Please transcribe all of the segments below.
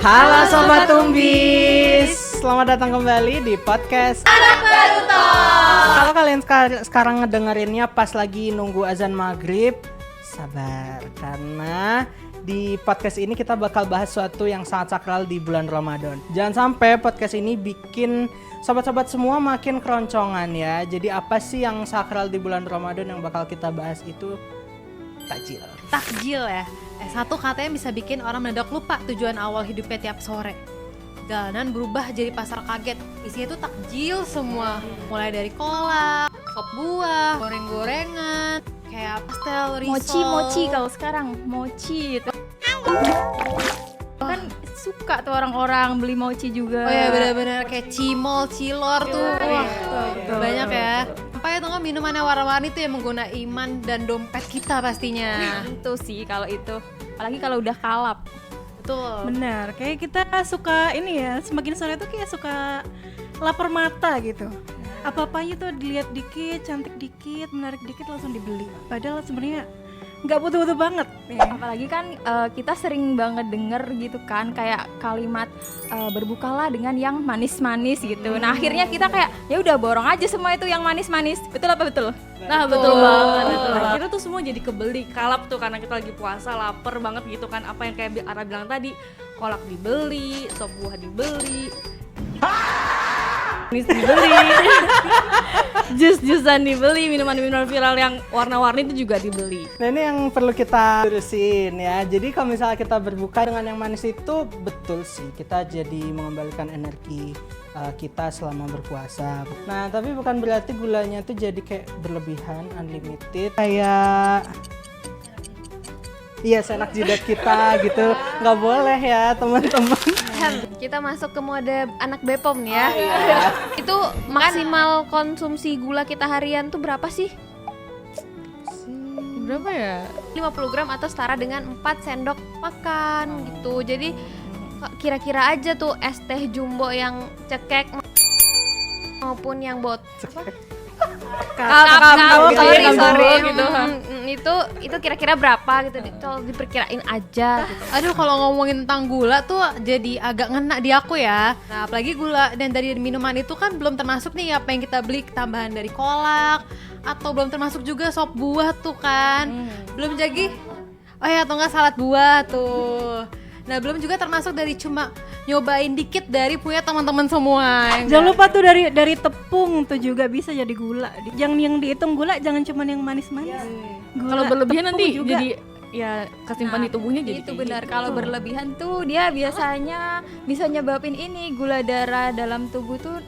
Halo Sobat Tumbis, selamat datang kembali di podcast Anak Baru Talk. Kalau kalian sekarang ngedengerinnya pas lagi nunggu azan maghrib, sabar, karena di podcast ini kita bakal bahas sesuatu yang sangat sakral di bulan Ramadan. Jangan sampai podcast ini bikin sobat-sobat semua makin keroncongan ya. Jadi apa sih yang sakral di bulan Ramadan yang bakal kita bahas itu? Takjil. Takjil ya. Satu katanya bisa bikin orang mendadak lupa tujuan awal hidupnya tiap sore. Jalanan berubah jadi pasar kaget. Isinya tuh takjil semua. Mulai dari kolak, sop buah, goreng-gorengan, kayak pastel, risol. Mochi kalau sekarang mochi itu kan suka tuh orang-orang beli mochi juga. Oh ya benar-benar kayak cimol, cilor tuh. Wah, banyak ya. Apa itu nggak minumannya warna-warni tuh yang menggunakan iman dan dompet kita pastinya. Itu sih kalau itu, apalagi kalau udah kalap. Betul. Benar, kayak kita suka ini ya, semakin sore tuh kayak suka lapar mata gitu. Apa-apanya tuh dilihat dikit, cantik dikit, menarik dikit langsung dibeli. Padahal sebenarnya nggak butuh-butuh banget. Apalagi kan kita sering banget denger gitu kan kayak kalimat berbukalah dengan yang manis-manis gitu. Nah akhirnya kita kayak ya udah borong aja semua itu yang manis-manis. Betul apa betul? Nah betul banget, betul. Akhirnya tuh semua jadi kebeli, kalap tuh karena kita lagi puasa, lapar banget gitu kan. Apa yang kayak Ara bilang tadi, kolak dibeli, sop buah dibeli, manis dibeli, jus-jusan dibeli, minuman-minuman viral yang warna-warni itu juga dibeli. Nah ini yang perlu kita terusin ya. Jadi kalau misalnya kita berbuka dengan yang manis itu betul sih, kita jadi mengembalikan energi kita selama berpuasa. Nah tapi bukan berarti gulanya tuh jadi kayak berlebihan, unlimited. Kayak iya senak jidat kita gitu, nggak boleh ya teman-teman. Kita masuk ke mode anak Bepom nih ya. Itu maksimal konsumsi gula kita harian tuh berapa sih? Berapa ya? 50 gram atau setara dengan 4 sendok makan gitu. Jadi kira-kira aja tuh es teh jumbo yang cekek maupun yang sorry gitu. Itu kira-kira berapa gitu, kalau diperkirain aja gitu. Aduh kalau ngomongin tentang gula tuh jadi agak ngena di aku ya. Nah apalagi gula dan dari minuman itu kan belum termasuk nih apa yang kita beli tambahan dari kolak, atau belum termasuk juga sop buah tuh kan. Belum jadi, oh ya atau enggak salad buah tuh. Nah belum juga termasuk dari cuma nyobain dikit dari punya teman-teman semua. Jangan lupa tuh dari tepung tuh juga bisa jadi gula. Yang dihitung gula jangan cuma yang manis-manis. Kalau berlebihan nanti juga. jadi ya kesimpan di tubuhnya jadi itu kayak benar. gitu. Kalau berlebihan tuh dia biasanya bisa nyebabin ini gula darah dalam tubuh tuh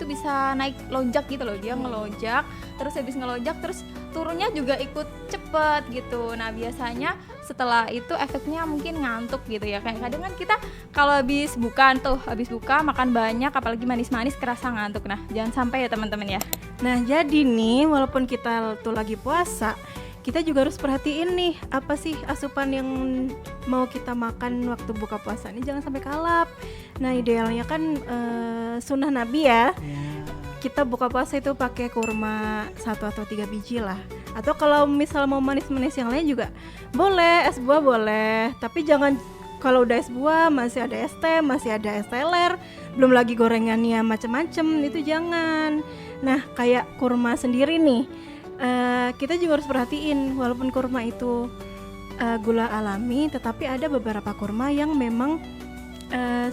bisa naik lonjak gitu loh. Dia ngelonjak, terus habis ngelonjak terus turunnya juga ikut cepet gitu. Nah biasanya setelah itu efeknya mungkin ngantuk gitu ya. Kayak kadang kan kita kalau habis buka makan banyak apalagi manis-manis kerasa ngantuk. Nah jangan sampai ya teman-teman ya. Nah jadi nih walaupun kita tuh lagi puasa, kita juga harus perhatiin nih apa sih asupan yang mau kita makan waktu buka puasa ini, jangan sampai kalap. Nah idealnya kan sunnah Nabi ya, kita buka puasa itu pakai kurma 1 atau 3 biji lah. Atau kalau misal mau manis-manis yang lain juga boleh, es buah boleh. Tapi jangan kalau udah es buah masih ada es teh, masih ada es teler, belum lagi gorengannya macem-macem, itu jangan. Nah kayak kurma sendiri nih, kita juga harus perhatiin walaupun kurma itu gula alami, tetapi ada beberapa kurma yang memang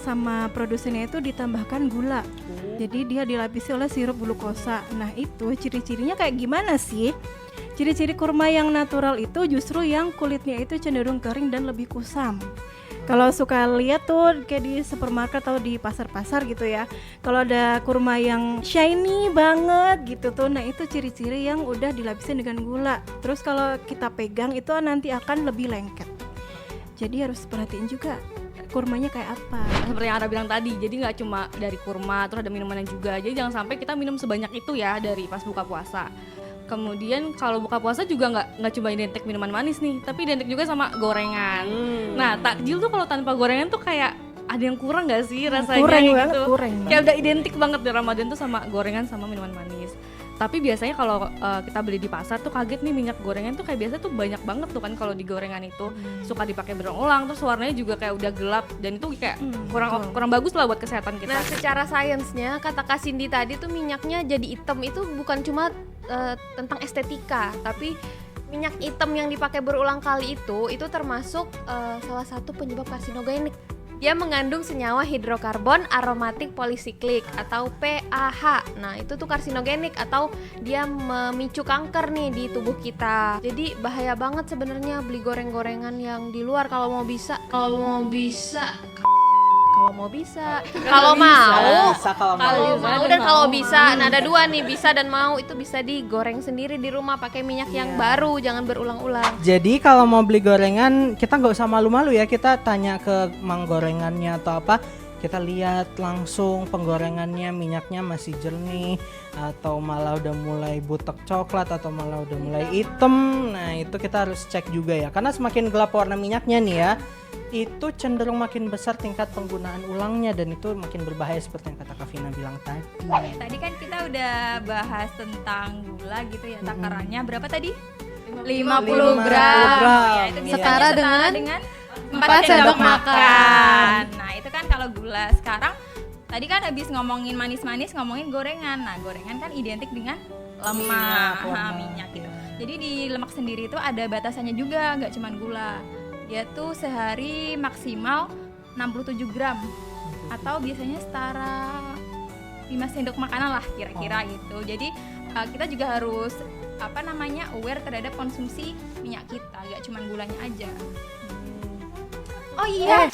sama produsennya itu ditambahkan gula. Jadi dia dilapisi oleh sirup glukosa. Nah itu ciri-cirinya kayak gimana sih? Ciri-ciri kurma yang natural itu justru yang kulitnya itu cenderung kering dan lebih kusam. Kalau suka lihat tuh kayak di supermarket atau di pasar-pasar gitu ya, kalau ada kurma yang shiny banget gitu tuh, nah itu ciri-ciri yang udah dilapisin dengan gula. Terus kalau kita pegang itu nanti akan lebih lengket. Jadi harus perhatiin juga kurmanya kayak apa. Seperti yang Ara bilang tadi, jadi nggak cuma dari kurma, terus ada minumannya juga. Jadi jangan sampai kita minum sebanyak itu ya dari pas buka puasa. Kemudian kalau buka puasa juga nggak cuma identik minuman manis nih, tapi identik juga sama gorengan. Nah takjil tuh kalau tanpa gorengan tuh kayak ada yang kurang nggak sih rasanya Kurang gitu. banget, kurang Kayak udah identik banget di Ramadan tuh sama gorengan sama minuman manis. Tapi biasanya kalau kita beli di pasar tuh kaget nih, minyak gorengan tuh kayak biasa tuh banyak banget tuh kan kalau di gorengan itu suka dipakai berulang, terus warnanya juga kayak udah gelap dan itu kayak kurang bagus lah buat kesehatan kita. Nah, secara sainsnya kata Kak Cindy tadi tuh minyaknya jadi hitam itu bukan cuma tentang estetika, tapi minyak hitam yang dipakai berulang kali itu termasuk salah satu penyebab karsinogenik. Dia mengandung senyawa hidrokarbon aromatik polisiklik atau PAH. Nah, itu tuh karsinogenik atau dia memicu kanker nih di tubuh kita. Jadi bahaya banget sebenarnya beli goreng-gorengan yang di luar kalau mau bisa. Kalau mau dan kalau bisa. Nah, ada dua nih, bisa dan mau. Itu bisa digoreng sendiri di rumah pakai minyak yang baru, jangan berulang-ulang. Jadi kalau mau beli gorengan kita nggak usah malu-malu ya, kita tanya ke mang gorengannya atau apa, kita lihat langsung penggorengannya minyaknya masih jernih atau malah udah mulai butek coklat atau malah udah mulai hitam. Nah itu kita harus cek juga ya, karena semakin gelap warna minyaknya nih ya, itu cenderung makin besar tingkat penggunaan ulangnya dan itu makin berbahaya seperti yang kata Kak Vina bilang tadi. Tadi kan kita udah bahas tentang gula gitu ya, takarannya berapa tadi? 50 gram. Ya, itu biasanya Setara dengan 4 sendok makan. Nah, itu kan kalau gula. Sekarang tadi kan habis ngomongin manis-manis, ngomongin gorengan. Nah, gorengan kan identik dengan lemak, minyak gitu. Jadi di lemak sendiri itu ada batasannya juga, nggak cuma gula. Dia tuh sehari maksimal 67 gram atau biasanya setara 5 sendok makanan lah kira-kira gitu. Jadi kita juga harus aware terhadap konsumsi minyak kita, nggak cuma gulanya aja. Oh iya.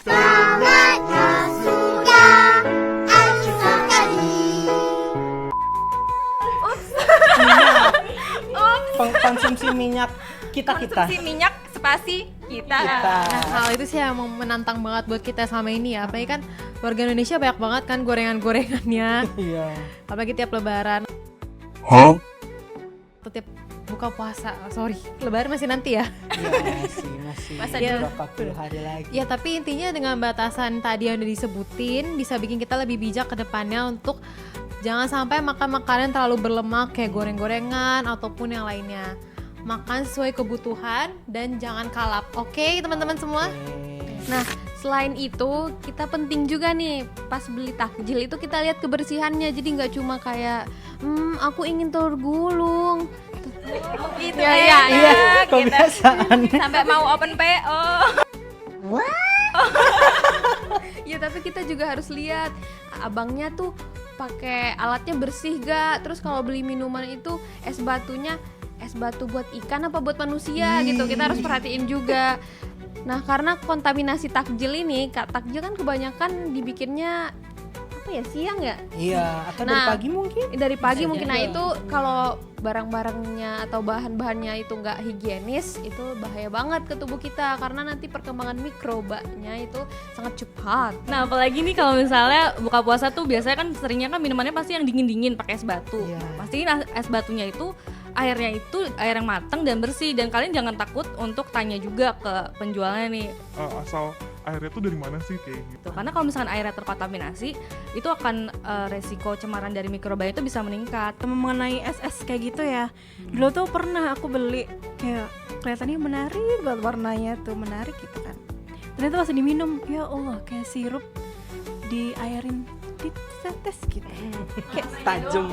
Konsumsi minyak kita. Konsumsi minyak spasi kita. Nah, hal itu sih yang menantang banget buat kita selama ini ya. Apalagi kan warga Indonesia banyak banget kan gorengan-gorengannya. Iya. Apalagi tiap lebaran. Atau tiap buka puasa. Sorry, lebaran masih nanti ya. Iya sih, masih Iya. berapa puluh hari lagi. Ya tapi intinya dengan batasan tadi yang udah disebutin bisa bikin kita lebih bijak ke depannya untuk jangan sampai makan makanan terlalu berlemak kayak goreng-gorengan ataupun yang lainnya. Makan sesuai kebutuhan dan jangan kalap. Oke, teman-teman semua? Nah, selain itu kita penting juga nih pas beli takjil itu kita lihat kebersihannya. Jadi nggak cuma kayak aku ingin telur gulung. Itu Iya, kebiasaan. sampai mau open PO. Ya tapi kita juga harus lihat abangnya tuh pakai alatnya bersih gak. Terus kalau beli minuman itu es batu buat ikan apa buat manusia gitu. Kita harus perhatiin juga. Nah, karena kontaminasi takjil ini, takjil kan kebanyakan dibikinnya siang ya? Iya, atau dari pagi mungkin? Dari pagi Bisa mungkin. juga. Nah, itu kalau barang-barangnya atau bahan-bahannya itu nggak higienis, itu bahaya banget ke tubuh kita karena nanti perkembangan mikrobanya itu sangat cepat. Nah, apalagi nih kalau misalnya buka puasa tuh biasanya kan seringnya kan minumannya pasti yang dingin-dingin pakai es batu. Iya. Pastiin es batunya itu airnya itu air yang matang dan bersih, dan kalian jangan takut untuk tanya juga ke penjualnya nih. Asal airnya tuh dari mana sih kayak gitu. Karena kalau misalkan airnya terkontaminasi, itu akan resiko cemaran dari mikroba itu bisa meningkat. Mengenai es kayak gitu ya, dulu tuh pernah aku beli kayak kelihatannya menarik banget, warnanya tuh menarik gitu kan. Ternyata pas diminum, ya Allah kayak sirup diairin, ditetes gitu. Kayak Tajam.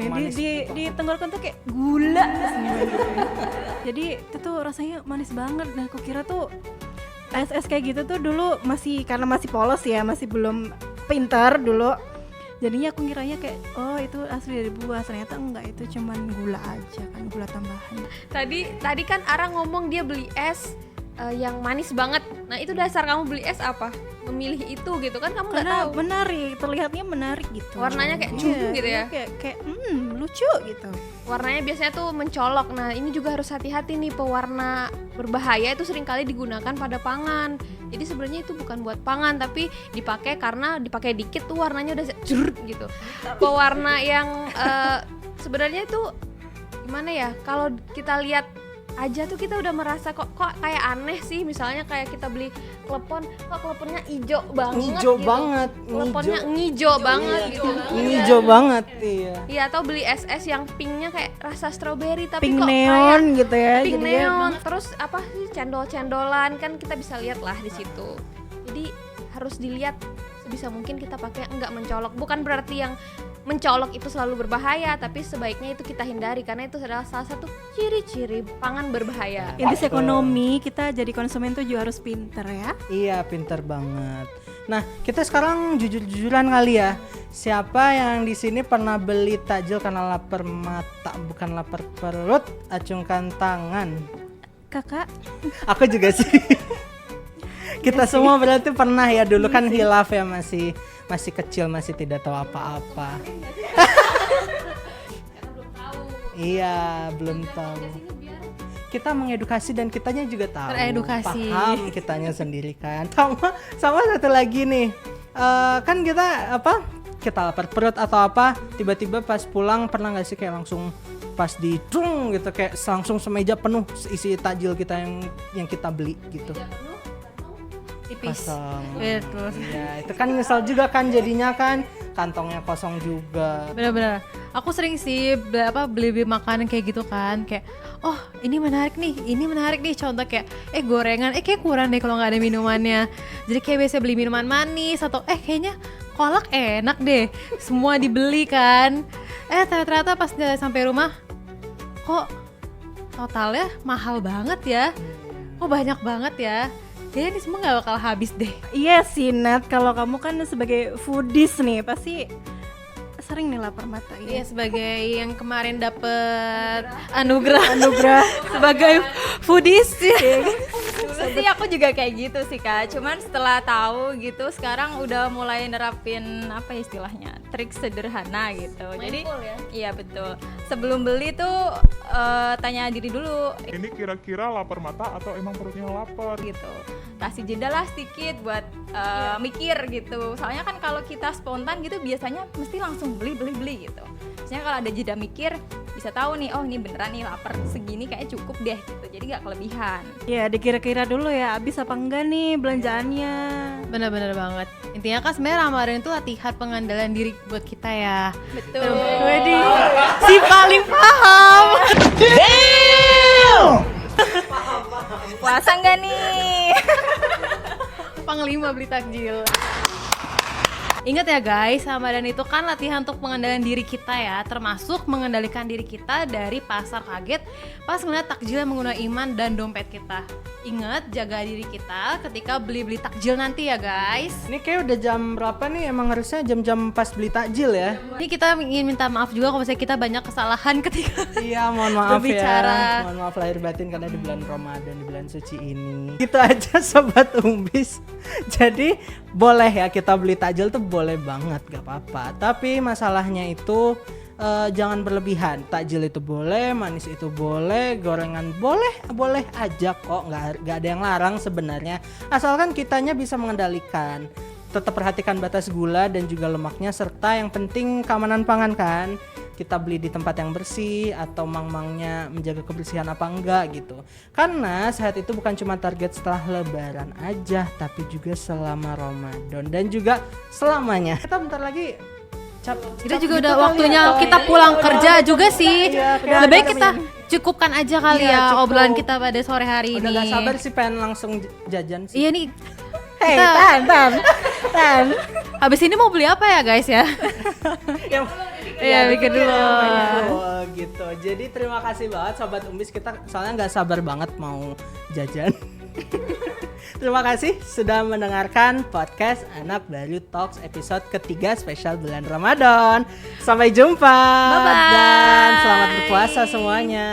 Manis di tenggorokan tuh kayak gula. Jadi itu tuh rasanya manis banget. Nah, aku kira tuh es kayak gitu tuh dulu karena masih polos ya, masih belum pintar dulu. Jadinya aku ngiranya kayak itu asli dari buah, ternyata enggak, itu cuman gula aja kan, gula tambahan. Tadi kan Ara ngomong dia beli es yang manis banget. Nah, itu dasar kamu beli es apa? Memilih itu gitu kan, kamu nggak Karena tahu. menarik, terlihatnya menarik gitu. Warnanya kayak gitu ya. Kayak lucu gitu. Warnanya biasanya tuh mencolok. Nah, ini juga harus hati-hati nih, pewarna berbahaya itu seringkali digunakan pada pangan. Jadi sebenarnya itu bukan buat pangan, tapi dipakai karena dipakai dikit tuh warnanya udah jurut gitu. Pewarna yang sebenarnya itu gimana ya? Kalau kita lihat aja tuh kita udah merasa kok kayak aneh sih. Misalnya kayak kita beli klepon, kok kleponnya hijau banget Hijau gitu. banget, Kleponnya ngijau banget gitu. hijau banget, iya. Iya, atau beli SS yang pinknya kayak rasa stroberi tapi Pink kok neon kayak gitu ya. pink jadinya. neon. Terus apa sih cendol-cendolan kan kita bisa lihat lah di situ. Jadi harus dilihat sebisa mungkin kita pakai enggak mencolok. Bukan berarti yang mencolok itu selalu berbahaya, tapi sebaiknya itu kita hindari karena itu adalah salah satu ciri-ciri pangan berbahaya. Intis ekonomi, kita jadi konsumen tuh juga harus pinter ya. Iya, pinter banget. Nah, kita sekarang jujur-jujuran kali ya. Siapa yang di sini pernah beli takjil karena lapar mata, bukan lapar perut? Acungkan tangan. Kakak, Aku juga sih. Kita semua berarti pernah ya, dulu kan hilaf ya, masih kecil, masih tidak tahu apa-apa. Iya, belum tahu. Kita mengedukasi dan kitanya juga tahu. Teredukasi. Paham kitanya sendiri kan. Sama satu lagi nih. Kan kita kita lapar perut atau apa, tiba-tiba pas pulang pernah nggak sih kayak langsung pas di cung gitu, kayak langsung semeja penuh isi takjil kita yang kita beli gitu. Tipis. Kosong. Betul. Iya, itu kan nyesel juga kan jadinya kan, kantongnya kosong juga. Bener-bener. Aku sering sih beli makanan kayak gitu kan, kayak oh ini menarik nih, contoh kayak gorengan, kayak kurang deh kalau nggak ada minumannya. Jadi kayak biasa beli minuman manis atau kayaknya kolak enak deh, semua dibeli kan. Ternyata pas sampai rumah kok totalnya mahal banget ya, kok banyak banget ya. Kayaknya ini semua gak bakal habis deh. iya sih Nat, kalau kamu kan sebagai foodies nih pasti sering nih lapar mata ya. Iya, sebagai yang kemarin dapet anugerah sebagai foodies ya. dulu sih aku juga kayak gitu sih Kak, cuman setelah tahu gitu sekarang udah mulai nerapin apa istilahnya trik sederhana gitu. Jadi ya? iya betul, sebelum beli tuh tanya diri dulu Ini kira-kira lapar mata atau emang perutnya lapar? gitu, kasih jeda lah sedikit buat mikir gitu. Soalnya kan kalau kita spontan gitu biasanya mesti langsung beli gitu. Maksudnya kalau ada jeda mikir bisa tahu nih, oh ini beneran nih lapar segini kayaknya cukup deh gitu, jadi nggak kelebihan. Ya dikira-kira dulu ya habis apa enggak nih belanjaannya. Bener-bener banget. Intinya kan sebenarnya Ramadan itu latihan pengandalan diri buat kita ya. Betul. Wedi, si paling paham. Puasa nggak nih? Panglima beli takjil. Ingat ya guys, Ramadan itu kan latihan untuk pengendalian diri kita ya, termasuk mengendalikan diri kita dari pasar kaget pas ngeliat takjil yang menggunakan iman dan dompet kita. Ingat, jaga diri kita ketika beli-beli takjil nanti ya guys. Ini kayak udah jam berapa nih? Emang harusnya jam-jam pas beli takjil ya? Ini kita ingin minta maaf juga kalau misalnya kita banyak kesalahan ketika Iya, mohon maaf berbicara. ya. Mohon maaf lahir batin karena di bulan Ramadan, di bulan suci ini. Gitu aja Sobat Umbis. Jadi boleh ya kita beli takjil tuh boleh banget, gak apa-apa. Tapi masalahnya itu jangan berlebihan. Takjil itu boleh, manis itu boleh, gorengan boleh aja kok. Nggak ada yang larang sebenarnya. Asalkan kitanya bisa mengendalikan. Tetap perhatikan batas gula dan juga lemaknya, serta yang penting keamanan pangan kan. Kita beli di tempat yang bersih atau mang-mangnya menjaga kebersihan apa enggak gitu. Karena sehat itu bukan cuma target setelah lebaran aja, tapi juga selama Ramadan dan juga selamanya. Kita bentar lagi Kita juga udah waktunya kita pulang kerja juga sih. Iya, Lebih baik kita cukupkan aja kali Iya, ya cukup. obrolan kita pada sore hari udah ini. gak sabar sih pengen langsung jajan sih. Iya nih. Hei, Kita tan. habis ini mau beli apa ya guys ya? Yang Iya, mikir dulu. Oh, gitu. Jadi terima kasih banget Sobat Umbis, kita soalnya nggak sabar banget mau jajan. Terima kasih sudah mendengarkan podcast Anak Baru Talks episode ketiga spesial bulan Ramadan. Sampai jumpa. Bye-bye. Dan selamat berpuasa semuanya.